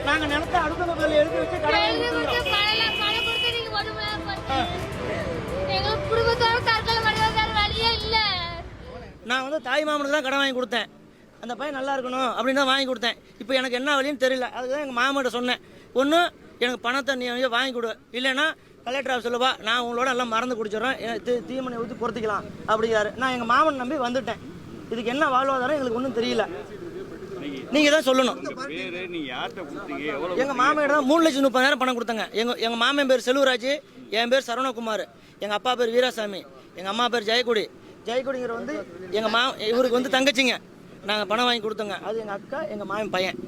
நாங்க நிலத்தை அடுத்த பேர்ல எழுதி வச்சு நான் வந்து தாய் மாமனுக்கு தான் கடன் வாங்கி கொடுத்தேன். அந்த பையன் நல்லா இருக்கணும் அப்படின்னு தான் வாங்கி கொடுத்தேன். இப்போ எனக்கு என்ன வழின்னு தெரியல. அதுக்கு தான் எங்கள் மாமன்கிட்ட சொன்னேன், ஒன்று எனக்கு பணத்தை நீ வாங்கி கொடு, இல்லைன்னா கலெக்டர் ஆஃபீஸ் சொல்லவா, நான் உங்களோட எல்லாம் மறந்து குடிச்சிடுறேன், தீமனை ஊற்றி பொறுத்திக்கலாம் அப்படிங்கிறாரு. நான் எங்கள் மாமன் நம்பி வந்துட்டேன். இதுக்கு என்ன வாழ்வாதாரம் எங்களுக்கு ஒன்றும் தெரியல. நீங்க தான் சொல்லணும். எங்க மாமியார் தான் 3,30,000 பணம் கொடுத்தாங்க. எங்க மாமன் பேர் செல்வராஜ், என் பேர் சரவணகுமார், எங்க அப்பா பேர் வீராசாமி, எங்க அம்மா பேர் ஜெயக்குடி. ஜெயக்குடிங்கிற வந்து எங்க இவருக்கு வந்து தங்கச்சிங்க. நாங்கள் பணம் வாங்கி கொடுத்தோங்க. அது எங்கள் அக்கா, எங்கள் மாமன் பையன்.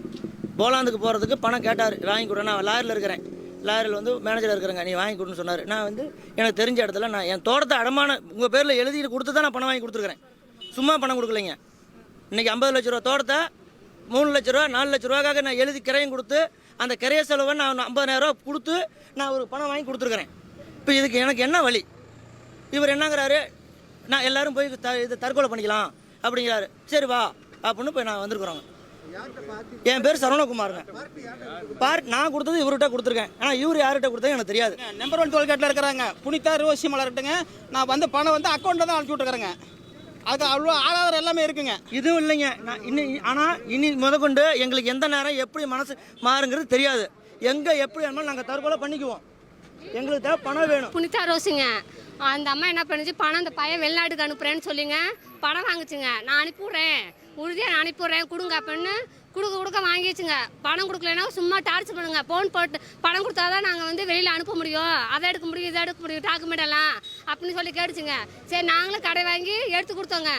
போலாந்துக்கு போகிறதுக்கு பணம் கேட்டார், வாங்கி கொடுறேன். நான் லாரியில் இருக்கிறேன், லாரியில் வந்து மேனேஜர் இருக்கிறேங்க, நீ வாங்கி கொடுன்னு சொன்னார். நான் வந்து எனக்கு தெரிஞ்ச இடத்துல நான் என் தோட்டத்தை அடமான உங்கள் பேரில் எழுதிட்டு கொடுத்து தான் நான் பணம் வாங்கி கொடுத்துருக்குறேன். சும்மா பணம் கொடுக்கலைங்க. இன்றைக்கி 50 லட்ச ரூபா தோட்டத்தை 3 லட்ச ரூபா 4 லட்ச ரூபாக்காக நான் எழுதி கிரையும் கொடுத்து அந்த கிரைய செலவை நான் 50,000 ரூபா கொடுத்து நான் ஒரு பணம் வாங்கி கொடுத்துருக்குறேன். இப்போ இதுக்கு எனக்கு என்ன வழி? இவர் என்னங்கிறாரு, நான் எல்லோரும் போய் இது தற்கொலை பண்ணிக்கலாம் அப்படிங்கிறாரு. சரி வா அப்படின்னு போய் நான் வந்திருக்கிறோங்க. என் பேர் சரவணகுமாருங்க. நான் கொடுத்தது இவர்கிட்ட கொடுத்துருக்கேன். ஆனால் இவர் யார்கிட்ட கொடுத்தது எனக்கு தெரியாது. நம்பர் 1 டோல்கேட்டில் இருக்கிறாங்க புனிதா ரோசி மலர்ட்டுங்க. நான் வந்து பணம் வந்து அக்கௌண்ட்டில் தான் அனுப்பிச்சி விட்டுக்கிறேங்க. அதுக்கு அவ்வளோ ஆதாரம் எல்லாமே இருக்குங்க. இதுவும் இல்லைங்க. ஆனால் இனி முதற்கொண்டு எங்களுக்கு எந்த நேரம் எப்படி மனசு மாறுங்கிறது தெரியாது. எங்கே எப்படி வேணுமோ நாங்கள் தற்கொலை பண்ணிக்குவோம். எங்களுக்கு தேவை பணம் வேணும். புனிதா ரோஸுங்க, அந்த அம்மா என்ன பண்ணுச்சு, பணம் அந்த பையன் வெளிநாட்டுக்கு அனுப்புறேன்னு சொல்லிங்க பணம் வாங்குச்சுங்க. நான் அனுப்பிவிட்றேன், உறுதியாக நான் அனுப்பிவிட்றேன், கொடுங்க அப்படின்னு கொடுக்க வாங்கிச்சுங்க. பணம் கொடுக்கலன்னா சும்மா டார்ச்சர் பண்ணுங்க. ஃபோன் போட்டு பணம் கொடுத்தா தான் நாங்கள் வந்து வெளியில் அனுப்ப முடியும், அதை எடுக்க முடியும், இதை எடுக்க முடியும், டாக்குமெண்ட் எல்லாம் அப்படின்னு சொல்லி கேட்டுச்சுங்க. சரி நாங்களும் கடை வாங்கி எடுத்து கொடுத்தோங்க.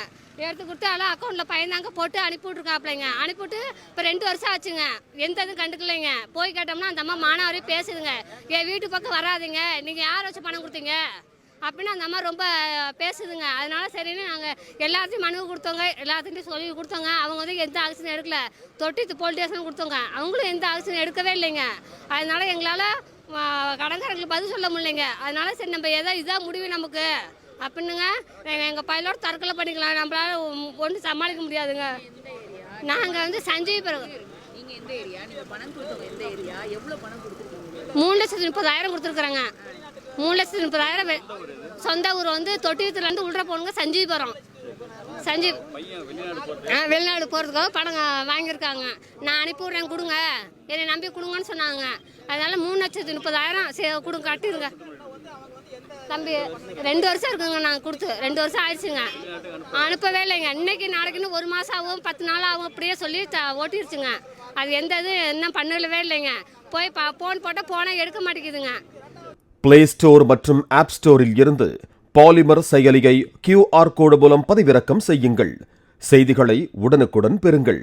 எடுத்து கொடுத்து அதெல்லாம் அக்கௌண்ட்டில் பையன்தாங்க போட்டு அனுப்பி விட்ருக்காப்லைங்க. அனுப்பிவிட்டு இப்போ 2 வருஷம் ஆச்சுங்க. எந்த இதுவும் கண்டுக்கலைங்க. போய் கேட்டோம்னா அந்த அம்மா மானாவரே பேசுதுங்க, என் வீட்டு பக்கம் வராதிங்க, நீங்கள் யாரை வச்சு பணம் கொடுத்தீங்க அப்படின்னு அந்த அம்மா ரொம்ப பேசுதுங்க. அதனால சரின்னு நாங்கள் எல்லாத்தையும் மனு கொடுத்தோங்க, எல்லாத்தையும் சொல்லி கொடுத்தோங்க. அவங்க வந்து எந்த ஆக்ஷன் எடுக்கல. தொட்டி போலீஸ் ஸ்டேஷன் கொடுத்தோங்க, அவங்களும் எந்த ஆக்ஷன் எடுக்கவே இல்லைங்க. அதனால எங்களால் கடன்காரங்களுக்கு பதில் சொல்ல முடியலைங்க. அதனால சரி நம்ம இதான் முடிவு நமக்கு அப்படின்னுங்க. எங்கள் பையனோட தற்கொலை பண்ணிக்கலாம், நம்மளால ஒன்றும் சமாளிக்க முடியாதுங்க. நாங்கள் வந்து சஞ்சீவபுரம் 3,30,000 கொடுத்துருக்குறேங்க. 3,30,000 சொந்த ஊர் வந்து தொட்டியத்துலேருந்து உள்ள போகணுங்க. சஞ்சீவபுரம் வெளிநாடு போகிறதுக்காக பணம் வாங்கியிருக்காங்க. நான் அனுப்பிவிட்றேன், கொடுங்க, என்னை நம்பி கொடுங்கன்னு சொன்னாங்க. அதனால 3,30,000 கொடுங்க, கட்டிடுங்க. தம்பி 2 வருஷம் இருக்குங்க நாங்கள் கொடுத்து, 2 வருஷம் ஆயிடுச்சுங்க. அனுப்பவே இல்லைங்க. இன்னைக்கு நாளைக்குன்னு 1 மாதம் ஆகும், 10 நாள் ஆகும் அப்படியே சொல்லி ஓட்டிடுச்சுங்க. அது எந்த இது இன்னும் பண்ணவே இல்லைங்க. போய் ஃபோன் போட்டால் போனை எடுக்க மாட்டேங்குதுங்க. பிளே ஸ்டோர் மற்றும் ஆப் ஸ்டோரில் இருந்து பாலிமர் செயலியை QR கோடு மூலம் பதிவிறக்கம் செய்யுங்கள். செய்திகளை உடனுக்குடன் பெறுங்கள்.